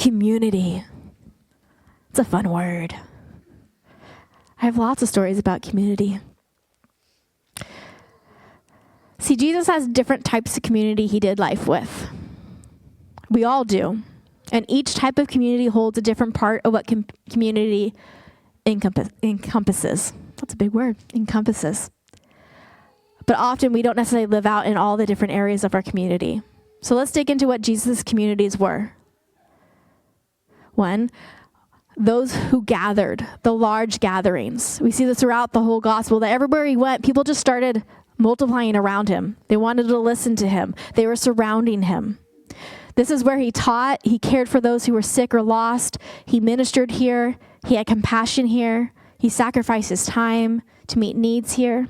Community. It's a fun word. I have lots of stories about community. See, Jesus has different types of community he did life with. We all do. And each type of community holds a different part of what community encompasses. That's a big word, encompasses. But often we don't necessarily live out in all the different areas of our community. So let's dig into what Jesus' communities were. One, those who gathered, the large gatherings. We see this throughout the whole gospel, that everywhere he went, people just started multiplying around him. They wanted to listen to him. They were surrounding him. This is where he taught. He cared for those who were sick or lost. He ministered here. He had compassion here. He sacrificed his time to meet needs here.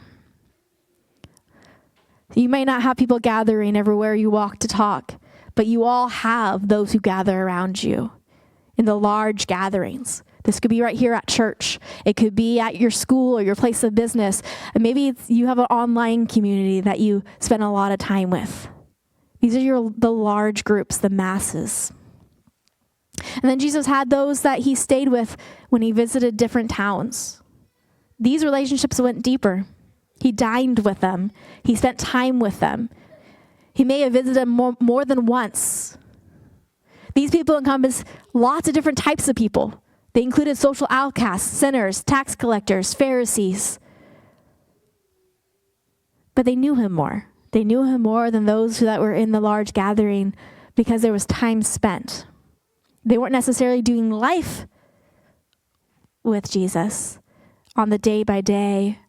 You may not have people gathering everywhere you walk to talk, but you all have those who gather around you in the large gatherings. This could be right here at church. It could be at your school or your place of business. And maybe you have an online community that you spend a lot of time with. These are the large groups, the masses. And then Jesus had those that he stayed with when he visited different towns. These relationships went deeper. He dined with them. He spent time with them. He may have visited them more than once. These people encompass lots of different types of people. They included social outcasts, sinners, tax collectors, Pharisees. But they knew him more. They knew him more than those that were in the large gathering because there was time spent. They weren't necessarily doing life with Jesus on the day by day,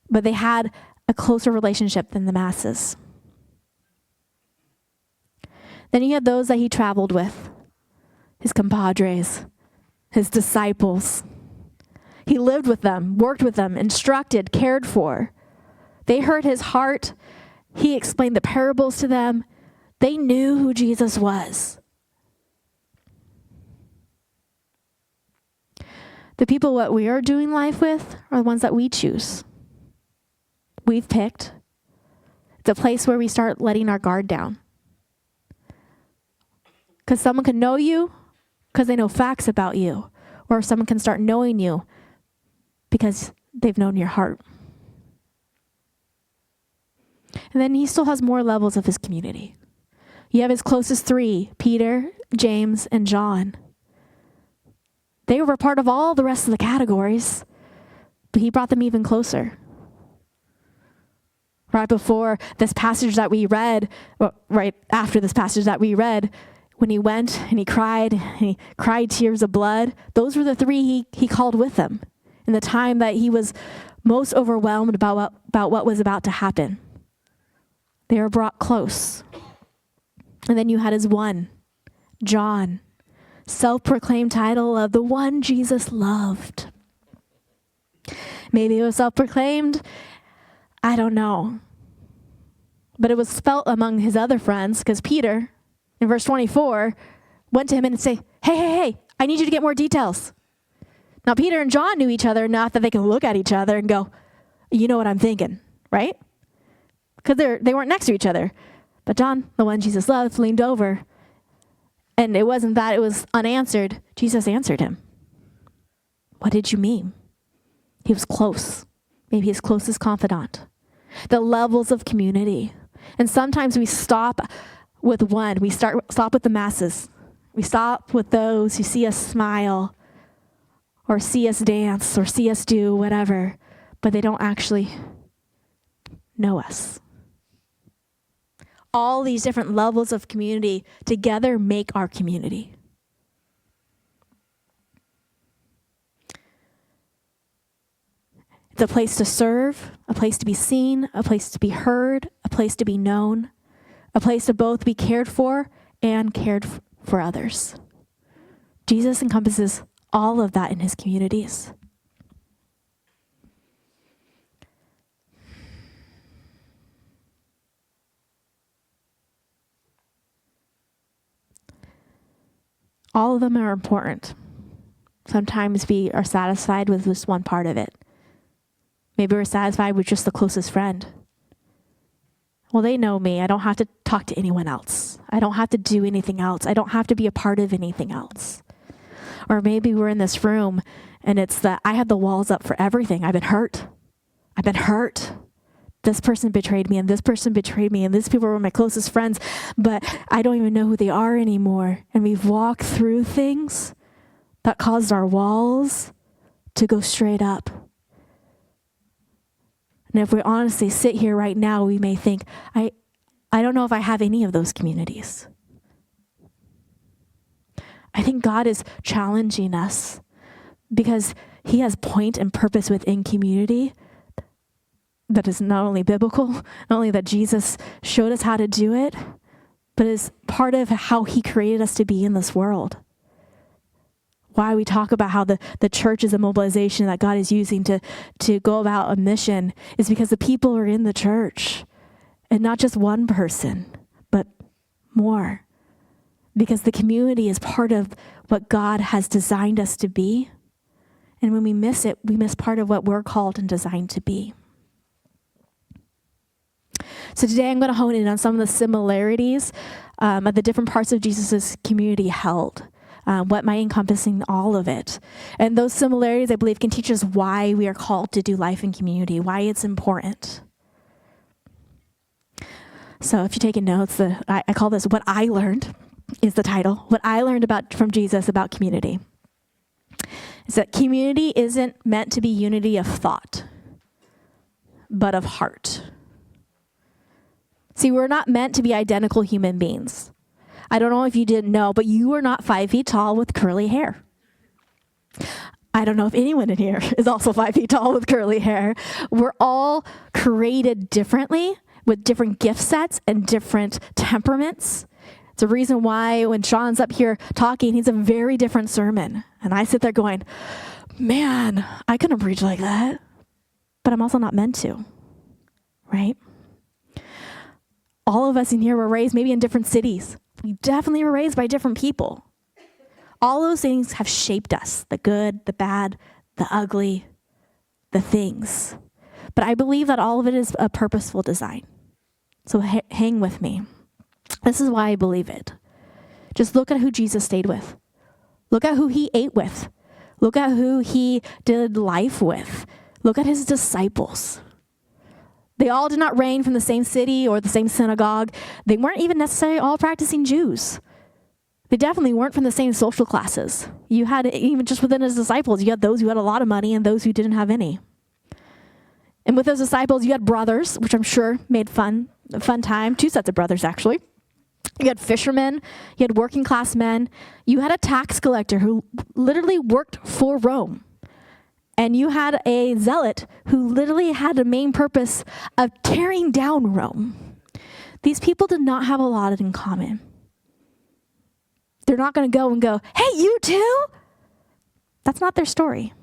but they had a closer relationship than the masses. Then you had those that he traveled with, his compadres, his disciples. He lived with them, worked with them, instructed, cared for. They heard his heart. He explained the parables to them. They knew who Jesus was. The people what we are doing life with are the ones that we choose. We've picked. It's a place where we start letting our guard down. Because someone can know you because they know facts about you. Or someone can start knowing you because they've known your heart. And then he still has more levels of his community. You have his closest three, Peter, James, and John. They were part of all the rest of the categories, but he brought them even closer. Right before this passage that we read, right after this passage that we read, when he went and he cried tears of blood, those were the three he called with him in the time that he was most overwhelmed about what was about to happen. They were brought close. And then you had his one, John, self-proclaimed title of the one Jesus loved. Maybe it was self-proclaimed. I don't know. But it was felt among his other friends because Peter, in verse 24, went to him and said, hey, I need you to get more details. Now, Peter and John knew each other enough that they could look at each other and go, you know what I'm thinking, right? Because they weren't next to each other. But John, the one Jesus loved, leaned over. And it wasn't that it was unanswered. Jesus answered him. What did you mean? He was close. Maybe his closest confidant. The levels of community. And sometimes we stop with one. We stop with the masses. We stop with those who see us smile or see us dance or see us do whatever, but they don't actually know us. All these different levels of community together make our community. It's a place to serve, a place to be seen, a place to be heard, a place to be known, a place to both be cared for and cared for others. Jesus encompasses all of that in his communities. All of them are important. Sometimes we are satisfied with just one part of it. Maybe we're satisfied with just the closest friend. Well, they know me. I don't have to talk to anyone else. I don't have to do anything else. I don't have to be a part of anything else. Or maybe we're in this room and it's that I had the walls up for everything. I've been hurt. This person betrayed me and this person betrayed me and these people were my closest friends, but I don't even know who they are anymore. And we've walked through things that caused our walls to go straight up. And if we honestly sit here right now, we may think, I don't know if I have any of those communities. I think God is challenging us because he has point and purpose within community that is not only biblical, not only that Jesus showed us how to do it, but is part of how he created us to be in this world. Why we talk about how the church is a mobilization that God is using to go about a mission is because the people are in the church. And not just one person, but more. Because the community is part of what God has designed us to be. And when we miss it, we miss part of what we're called and designed to be. So today I'm going to hone in on some of the similarities of the different parts of Jesus' community held. What might encompassing all of it. And those similarities, I believe, can teach us why we are called to do life in community, why it's important. So if you're taking notes, I call this What I Learned is the title. What I learned from Jesus about community is that community isn't meant to be unity of thought, but of heart. See, we're not meant to be identical human beings. I don't know if you didn't know, but you are not 5 feet tall with curly hair. I don't know if anyone in here is also 5 feet tall with curly hair. We're all created differently with different gift sets and different temperaments. It's a reason why when Sean's up here talking, he's a very different sermon. And I sit there going, man, I couldn't preach like that. But I'm also not meant to, right? All of us in here were raised maybe in different cities. We definitely were raised by different people. All those things have shaped us, the good, the bad, the ugly, the things. But I believe that all of it is a purposeful design. So hang with me. This is why I believe it. Just look at who Jesus stayed with. Look at who he ate with. Look at who he did life with. Look at his disciples. They all did not reign from the same city or the same synagogue. They weren't even necessarily all practicing Jews. They definitely weren't from the same social classes. You had, even just within his disciples, you had those who had a lot of money and those who didn't have any. And with those disciples, you had brothers, which I'm sure made a fun time. 2 sets of brothers, actually. You had fishermen. You had working class men. You had a tax collector who literally worked for Rome. And you had a zealot who literally had a main purpose of tearing down Rome. These people did not have a lot in common. They're not going to go and go, hey, you too? That's not their story.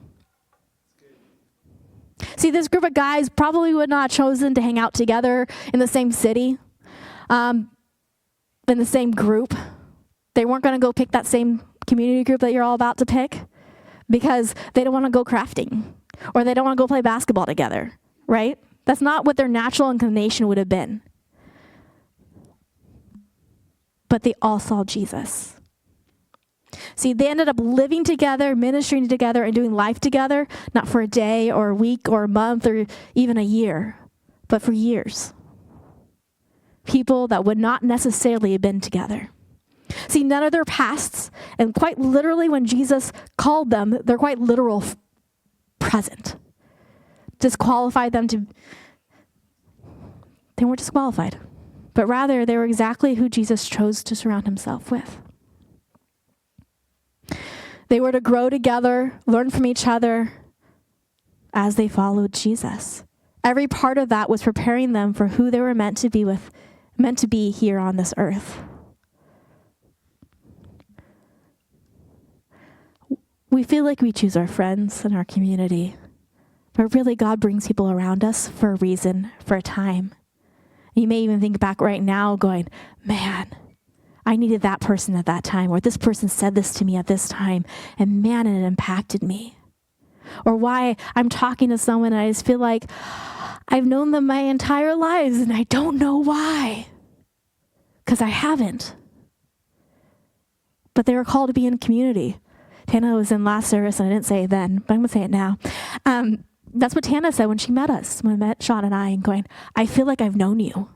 See, this group of guys probably would not have chosen to hang out together in the same city, in the same group. They weren't going to go pick that same community group that you're all about to pick because they don't want to go crafting or they don't want to go play basketball together, right? That's not what their natural inclination would have been. But they all saw Jesus. See, they ended up living together, ministering together, and doing life together, not for a day or a week or a month or even a year, but for years. People that would not necessarily have been together. See, none of their pasts, and quite literally when Jesus called them, they're quite literal present. Disqualified them to, they weren't disqualified, but rather they were exactly who Jesus chose to surround himself with. They were to grow together, learn from each other as they followed Jesus. Every part of that was preparing them for who they were meant to be here on this earth. We feel like we choose our friends and our community, but really God brings people around us for a reason, for a time. You may even think back right now going, man, I needed that person at that time, or this person said this to me at this time, and man, it impacted me. Or why I'm talking to someone and I just feel like I've known them my entire lives and I don't know why. because I haven't. But they were called to be in community. Tana was in last service, and I didn't say it then, but I'm going to say it now. That's what Tana said when she met us, when I met Sean and I, and going, I feel like I've known you.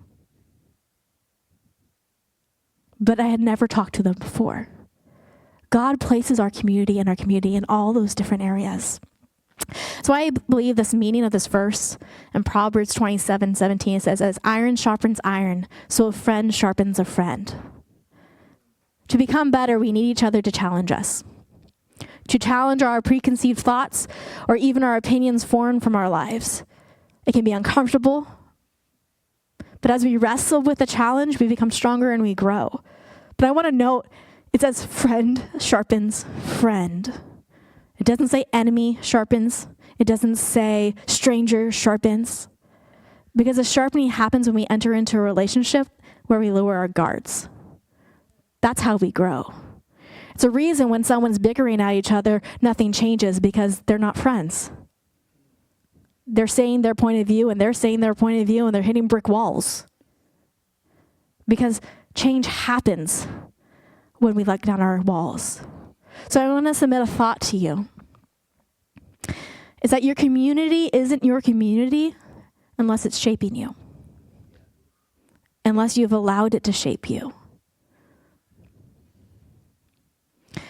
But I had never talked to them before. God places our community in all those different areas. So I believe this meaning of this verse in Proverbs 27:17 says, as iron sharpens iron, so a friend sharpens a friend. To become better, we need each other to challenge us. To challenge our preconceived thoughts or even our opinions formed from our lives. It can be uncomfortable, but as we wrestle with the challenge, we become stronger and we grow. But I want to note, it says friend sharpens friend. It doesn't say enemy sharpens. It doesn't say stranger sharpens. Because the sharpening happens when we enter into a relationship where we lower our guards. That's how we grow. It's a reason when someone's bickering at each other, nothing changes because they're not friends. They're saying their point of view and they're saying their point of view and they're hitting brick walls. Because change happens when we let down our walls. So I want to submit a thought to you. Is that your community isn't your community unless it's shaping you. Unless you've allowed it to shape you.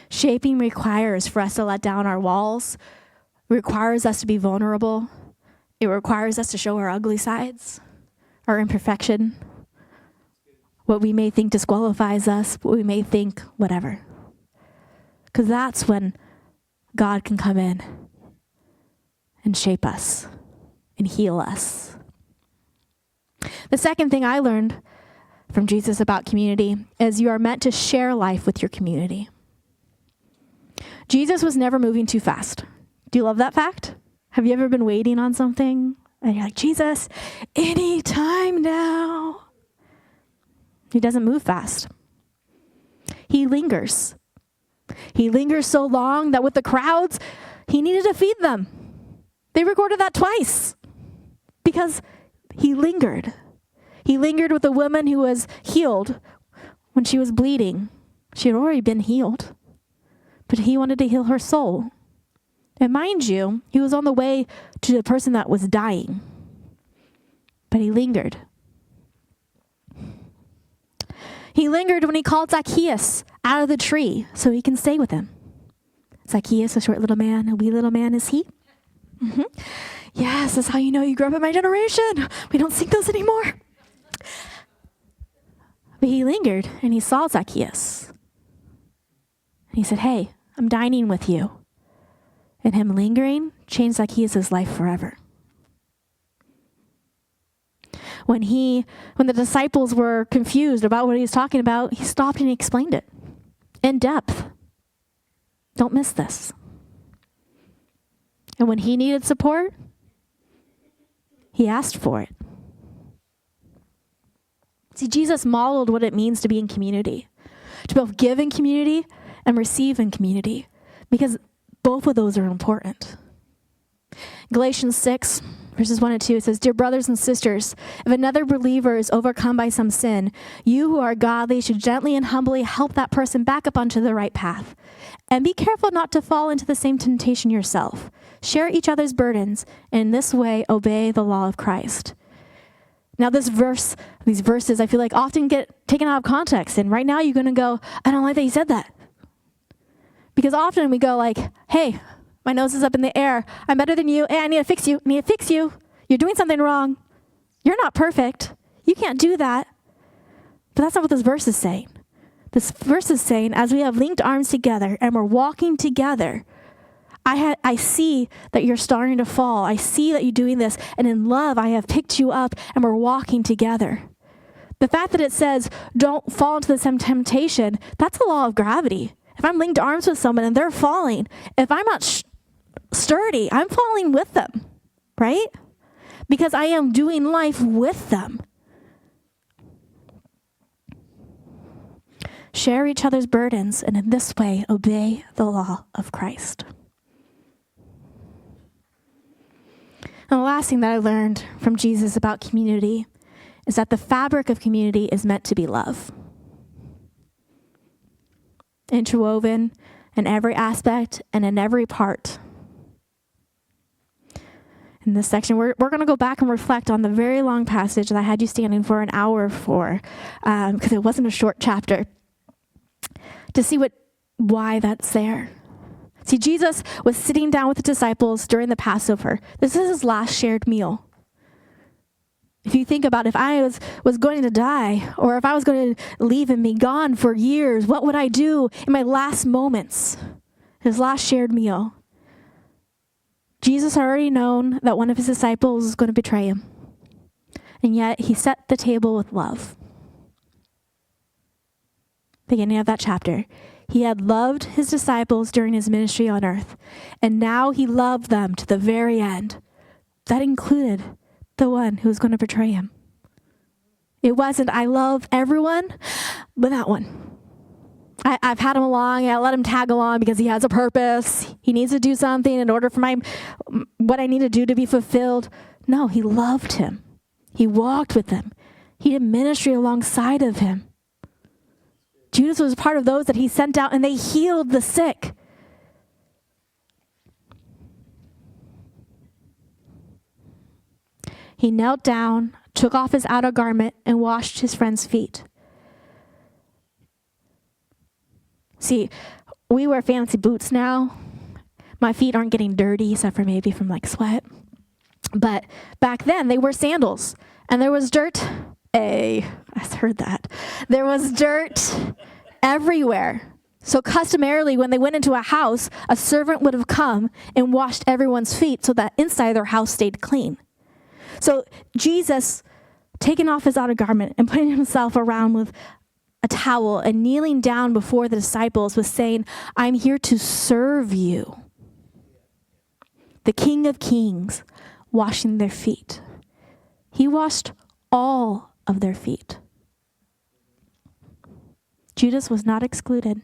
Shaping requires for us to let down our walls. It requires us to be vulnerable. It requires us to show our ugly sides, our imperfection, what we may think disqualifies us, what we may think, whatever. Because that's when God can come in and shape us and heal us. The second thing I learned from Jesus about community is you are meant to share life with your community. Jesus was never moving too fast. Do you love that fact? Have you ever been waiting on something and you're like, Jesus, any time now? He doesn't move fast. He lingers. He lingers so long that with the crowds, he needed to feed them. They recorded that twice because he lingered. He lingered with a woman who was healed when she was bleeding. She had already been healed, but he wanted to heal her soul. And mind you, he was on the way to the person that was dying, but he lingered. He lingered when he called Zacchaeus out of the tree so he can stay with him. Zacchaeus, a short little man, a wee little man is he? Mm-hmm. Yes, that's how you know you grew up in my generation. We don't sing those anymore. But he lingered and he saw Zacchaeus. And he said, hey, I'm dining with you. And him lingering changed Zacchaeus' life forever. When the disciples were confused about what he was talking about, he stopped and he explained it in depth. Don't miss this. And when he needed support, he asked for it. See, Jesus modeled what it means to be in community, to both give in community and receive in community, because both of those are important. Galatians 6, verses 1 and 2, it says, Dear brothers and sisters, if another believer is overcome by some sin, you who are godly should gently and humbly help that person back up onto the right path. And be careful not to fall into the same temptation yourself. Share each other's burdens, and in this way obey the law of Christ. Now these verses, I feel like often get taken out of context. And right now you're going to go, I don't like that you said that. Because often we go like, hey, my nose is up in the air. I'm better than you. Hey, I need to fix you. I need to fix you. You're doing something wrong. You're not perfect. You can't do that. But that's not what this verse is saying. This verse is saying, as we have linked arms together and we're walking together, I see that you're starting to fall. I see that you're doing this. And in love, I have picked you up and we're walking together. The fact that it says, don't fall into the same temptation, that's the law of gravity. If I'm linked arms with someone and they're falling, if I'm not sturdy, I'm falling with them, right? Because I am doing life with them. Share each other's burdens, and in this way, obey the law of Christ. And the last thing that I learned from Jesus about community is that the fabric of community is meant to be love. interwoven in every aspect and in every part. In this section, we're going to go back and reflect on the very long passage that I had you standing for an hour for, because it wasn't a short chapter, to see why that's there. See, Jesus was sitting down with the disciples during the Passover. This is his last shared meal. If you think about if I was going to die, or if I was going to leave and be gone for years, what would I do in my last moments? His last shared meal. Jesus had already known that one of his disciples was going to betray him. And yet he set the table with love. Beginning of that chapter. He had loved his disciples during his ministry on earth. And now he loved them to the very end. That included the one who was going to betray him. It wasn't, I love everyone, but that one. I've had him along. I let him tag along because he has a purpose. He needs to do something in order for what I need to do to be fulfilled. No, he loved him. He walked with him. He did ministry alongside of him. Judas was part of those that he sent out, and they healed the sick. He knelt down, took off his outer garment, and washed his friend's feet. See, we wear fancy boots now. My feet aren't getting dirty, except for maybe from sweat. But back then, they wore sandals. And there was dirt. I heard that. There was dirt everywhere. So customarily, when they went into a house, a servant would have come and washed everyone's feet so that inside their house stayed clean. So Jesus, taking off his outer garment and putting himself around with a towel and kneeling down before the disciples, was saying, I'm here to serve you. The King of Kings, washing their feet. He washed all of their feet. Judas was not excluded.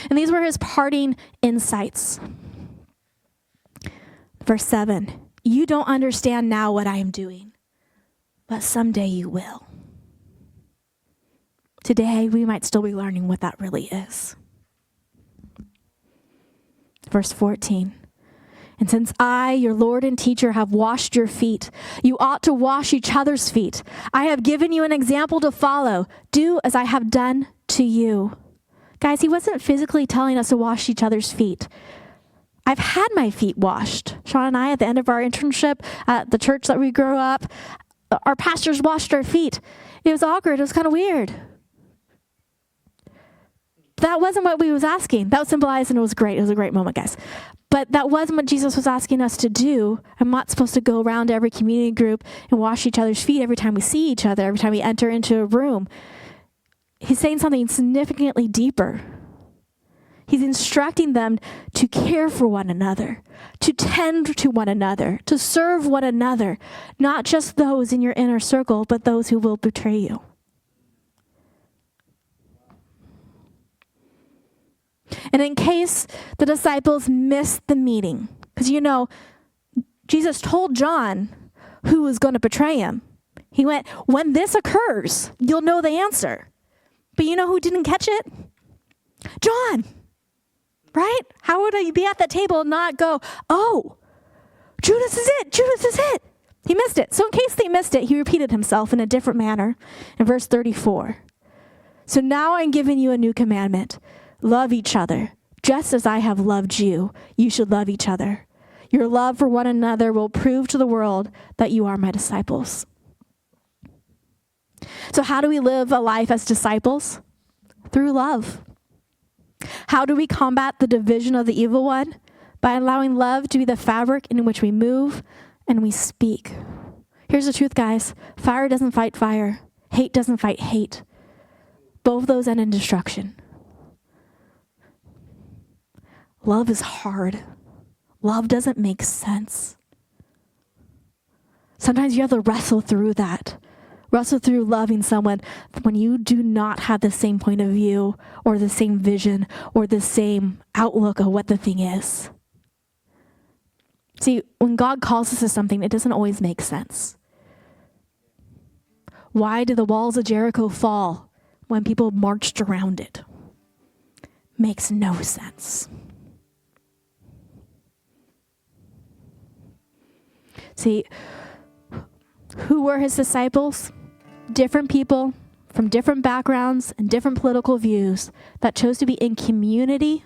And these were his parting insights. Verse 7, you don't understand now what I am doing, but someday you will. Today, we might still be learning what that really is. Verse 14, and since I, your Lord and teacher, have washed your feet, you ought to wash each other's feet. I have given you an example to follow. Do as I have done to you. Guys, he wasn't physically telling us to wash each other's feet. I've had my feet washed. Sean and I, at the end of our internship at the church that we grew up, our pastors washed our feet. It was awkward. It was kind of weird. That wasn't what we was asking. That was symbolized, and it was great. It was a great moment, guys. But that wasn't what Jesus was asking us to do. I'm not supposed to go around to every community group and wash each other's feet every time we see each other, every time we enter into a room. He's saying something significantly deeper. He's instructing them to care for one another, to tend to one another, to serve one another, not just those in your inner circle, but those who will betray you. And in case the disciples missed the meeting, because Jesus told John who was going to betray him. He went, when this occurs, you'll know the answer. But you know who didn't catch it? John. Right? How would I be at that table and not go, oh, Judas is it. Judas is it. He missed it. So in case they missed it, he repeated himself in a different manner in verse 34. So now I'm giving you a new commandment. Love each other. Just as I have loved you, you should love each other. Your love for one another will prove to the world that you are my disciples. So how do we live a life as disciples? Through love. How do we combat the division of the evil one? By allowing love to be the fabric in which we move and we speak. Here's the truth, guys. Fire doesn't fight fire. Hate doesn't fight hate. Both of those end in destruction. Love is hard. Love doesn't make sense. Sometimes you have to wrestle through that. Wrestle through loving someone when you do not have the same point of view or the same vision or the same outlook of what the thing is. See, when God calls us to something, it doesn't always make sense. Why did the walls of Jericho fall when people marched around it? makes no sense. See, who were his disciples? Different people from different backgrounds and different political views that chose to be in community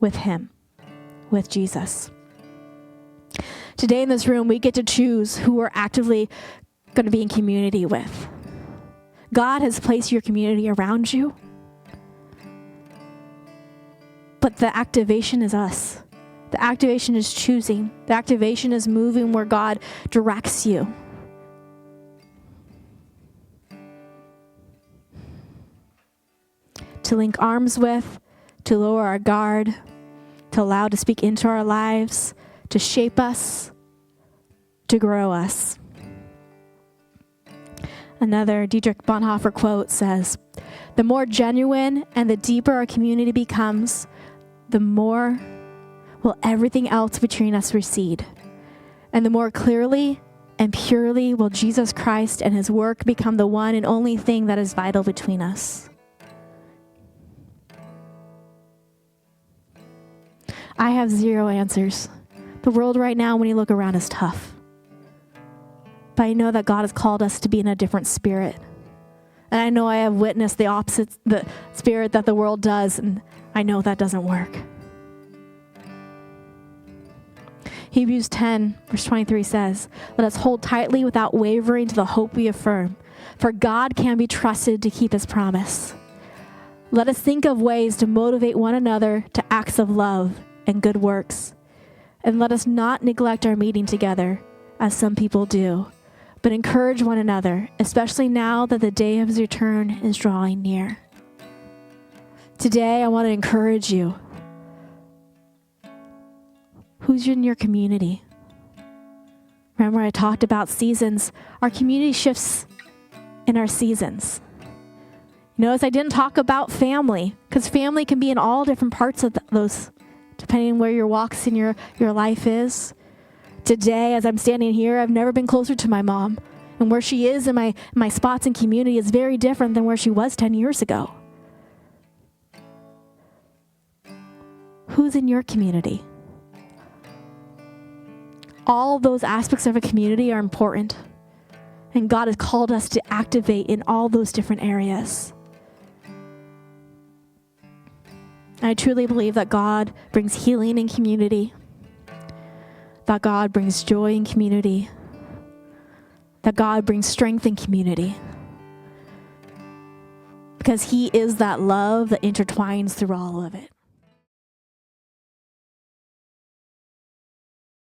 with him, with Jesus. Today in this room, we get to choose who we're actively going to be in community with. God has placed your community around you, but the activation is us. The activation is choosing. The activation is moving where God directs you. To link arms with, to lower our guard, to allow to speak into our lives, to shape us, to grow us. Another Dietrich Bonhoeffer quote says, "The more genuine and the deeper our community becomes, the more will everything else between us recede. And the more clearly and purely will Jesus Christ and his work become the one and only thing that is vital between us." I have zero answers. The world right now, when you look around, is tough. But I know that God has called us to be in a different spirit. And I know I have witnessed the opposite, the spirit that the world does, and I know that doesn't work. Hebrews 10, verse 23 says, "Let us hold tightly without wavering to the hope we affirm, for God can be trusted to keep his promise. Let us think of ways to motivate one another to acts of love and good works. And let us not neglect our meeting together, as some people do, but encourage one another, especially now that the day of his return is drawing near." Today, I want to encourage you. Who's in your community? Remember, I talked about seasons. Our community shifts in our seasons. Notice I didn't talk about family, because family can be in all different parts of those, depending on where your walks in your life is. Today, as I'm standing here, I've never been closer to my mom. And where she is in my spots in community is very different than where she was 10 years ago. Who's in your community? All those aspects of a community are important. And God has called us to activate in all those different areas. I truly believe that God brings healing in community, that God brings joy in community, that God brings strength in community, because he is that love that intertwines through all of it.